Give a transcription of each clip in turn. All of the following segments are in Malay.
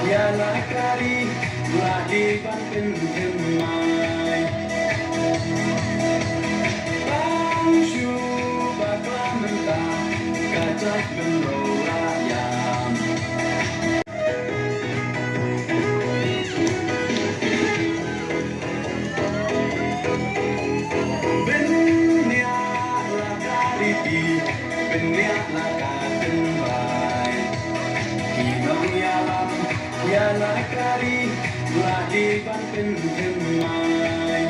Ialah kari telah dibanting jemai. Bangsu bakal mentah kacak bendolayam. Beniaklah kari di beniaklah katembai. Kinong yalam ialah kari telah dibanting jemai.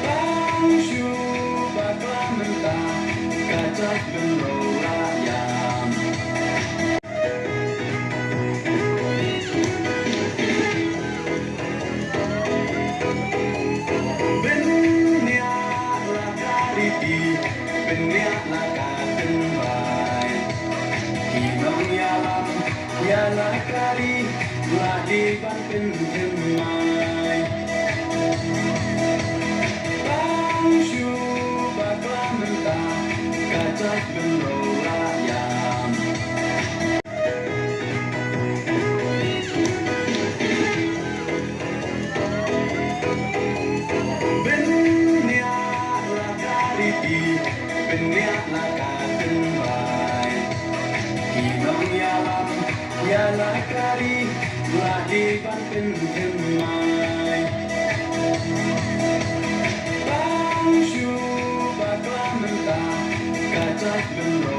Bangsu bakal mentah kacak bendolayam. Beniaklah kari di beniaklah katembai. Kinong yalam ialah kari telah dibanting jemai. Bangsu bakal mentah kacak bendolayam. Beniaklah kari di beniaklah katembai. Kinong yalam ialah kari telah dibanting jemai. Bangsu bakal mentah kacak bendolayam.